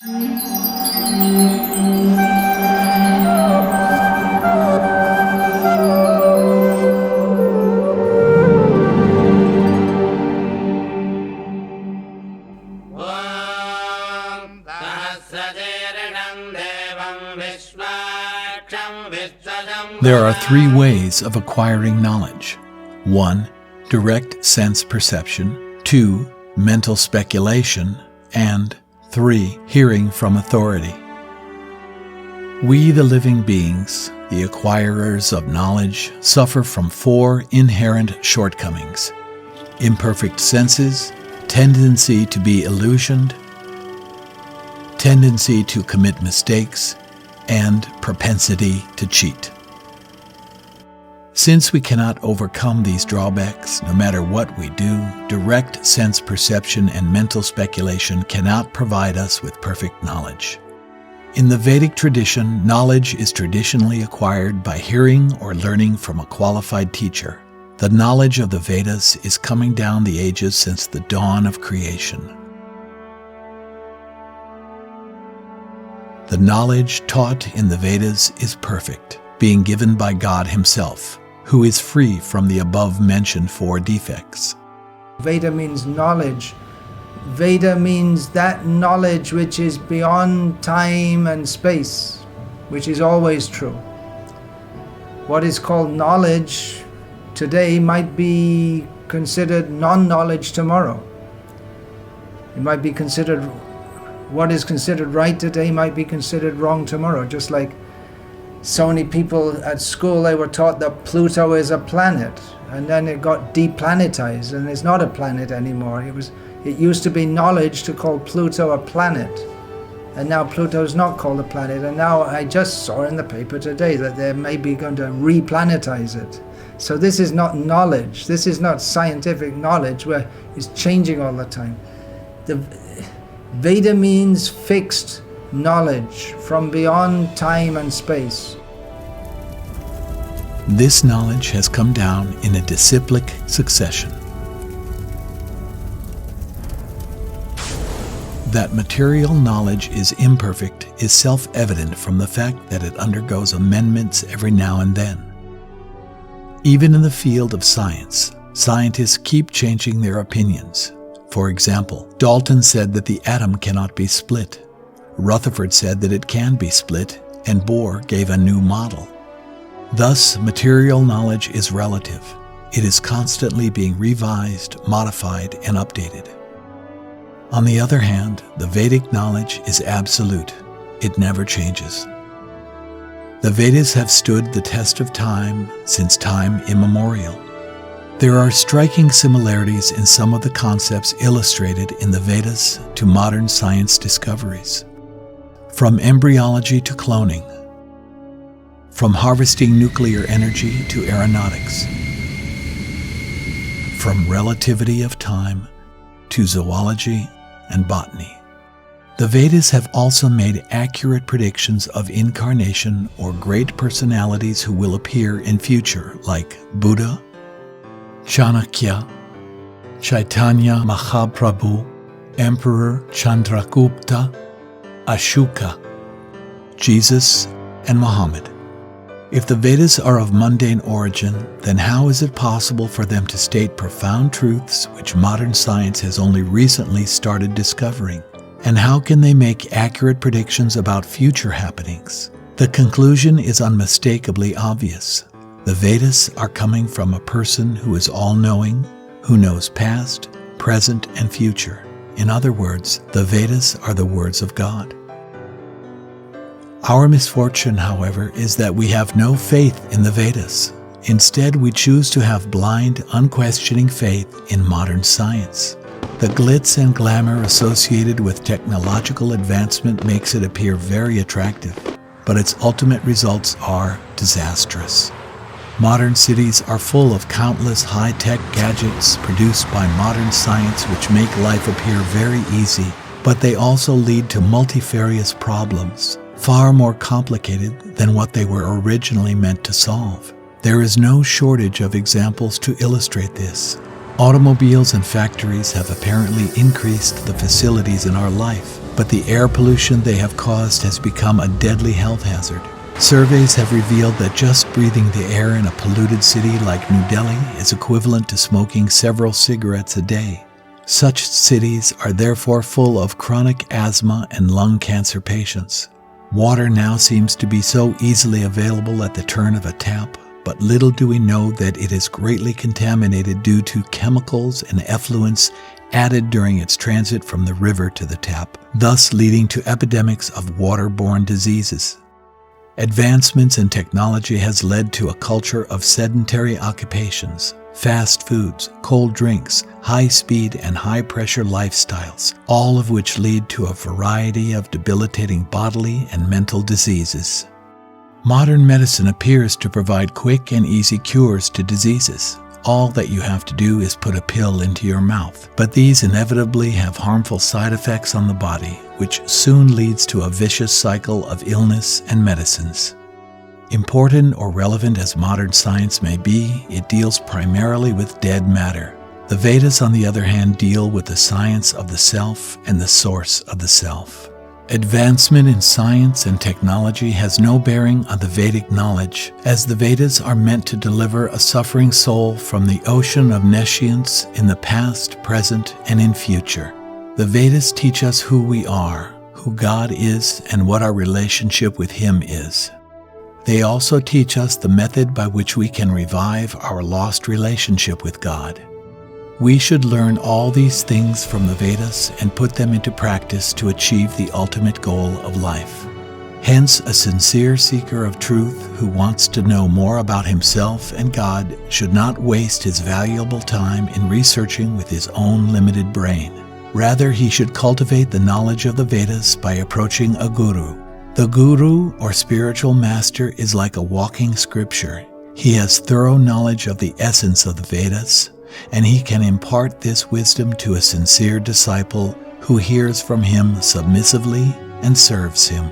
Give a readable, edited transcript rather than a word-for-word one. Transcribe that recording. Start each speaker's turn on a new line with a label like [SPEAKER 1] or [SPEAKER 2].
[SPEAKER 1] There are three ways of acquiring knowledge. 1. Direct sense perception. 2. Mental speculation. And 3. Hearing from authority. We, the living beings, the acquirers of knowledge, suffer from 4 inherent shortcomings: imperfect senses, tendency to be illusioned, tendency to commit mistakes, and propensity to cheat. Since we cannot overcome these drawbacks, no matter what we do, direct sense perception and mental speculation cannot provide us with perfect knowledge. In the Vedic tradition, knowledge is traditionally acquired by hearing or learning from a qualified teacher. The knowledge of the Vedas is coming down the ages since the dawn of creation. The knowledge taught in the Vedas is perfect, being given by God Himself, who is free from the above-mentioned 4 defects.
[SPEAKER 2] Veda means knowledge. Veda means that knowledge which is beyond time and space, which is always true. What is called knowledge today might be considered non-knowledge tomorrow. It might be considered, what is considered right today might be considered wrong tomorrow. Just like so many people at school, they were taught that Pluto is a planet, and then it got deplanetized and it's not a planet anymore. It used to be knowledge to call Pluto a planet, and now Pluto is not called a planet. And now I just saw in the paper today that they're maybe going to replanetize it. So this is not knowledge. This is not scientific knowledge where it's changing all the time. The Veda means fixed knowledge from beyond time and space.
[SPEAKER 1] This knowledge has come down in a disciplic succession. That material knowledge is imperfect is self-evident from the fact that it undergoes amendments every now and then. Even in the field of science, scientists keep changing their opinions. For example, Dalton said that the atom cannot be split. Rutherford said that it can be split, and Bohr gave a new model. Thus, material knowledge is relative. It is constantly being revised, modified, and updated. On the other hand, the Vedic knowledge is absolute. It never changes. The Vedas have stood the test of time since time immemorial. There are striking similarities in some of the concepts illustrated in the Vedas to modern science discoveries. From embryology to cloning, from harvesting nuclear energy to aeronautics, from relativity of time to zoology and botany. The Vedas have also made accurate predictions of incarnation or great personalities who will appear in future, like Buddha, Chanakya, Chaitanya Mahaprabhu, Emperor Chandragupta, Ashoka, Jesus, and Muhammad. If the Vedas are of mundane origin, then how is it possible for them to state profound truths which modern science has only recently started discovering? And how can they make accurate predictions about future happenings? The conclusion is unmistakably obvious. The Vedas are coming from a person who is all-knowing, who knows past, present, and future. In other words, the Vedas are the words of God. Our misfortune, however, is that we have no faith in the Vedas. Instead, we choose to have blind, unquestioning faith in modern science. The glitz and glamour associated with technological advancement makes it appear very attractive, but its ultimate results are disastrous. Modern cities are full of countless high-tech gadgets produced by modern science which make life appear very easy, but they also lead to multifarious problems, far more complicated than what they were originally meant to solve. There is no shortage of examples to illustrate this. Automobiles and factories have apparently increased the facilities in our life, but the air pollution they have caused has become a deadly health hazard. Surveys have revealed that just breathing the air in a polluted city like New Delhi is equivalent to smoking several cigarettes a day. Such cities are therefore full of chronic asthma and lung cancer patients. Water now seems to be so easily available at the turn of a tap, but little do we know that it is greatly contaminated due to chemicals and effluents added during its transit from the river to the tap, thus leading to epidemics of waterborne diseases. Advancements in technology has led to a culture of sedentary occupations, fast foods, cold drinks, high-speed and high-pressure lifestyles, all of which lead to a variety of debilitating bodily and mental diseases. Modern medicine appears to provide quick and easy cures to diseases. All that you have to do is put a pill into your mouth, but these inevitably have harmful side effects on the body, which soon leads to a vicious cycle of illness and medicines. Important or relevant as modern science may be, it deals primarily with dead matter. The Vedas, on the other hand, deal with the science of the self and the source of the self. Advancement in science and technology has no bearing on the Vedic knowledge, as the Vedas are meant to deliver a suffering soul from the ocean of nescience in the past, present, and in future. The Vedas teach us who we are, who God is, and what our relationship with Him is. They also teach us the method by which we can revive our lost relationship with God. We should learn all these things from the Vedas and put them into practice to achieve the ultimate goal of life. Hence, a sincere seeker of truth who wants to know more about himself and God should not waste his valuable time in researching with his own limited brain. Rather, he should cultivate the knowledge of the Vedas by approaching a guru. The guru, or spiritual master, is like a walking scripture. He has thorough knowledge of the essence of the Vedas, and he can impart this wisdom to a sincere disciple who hears from him submissively and serves him.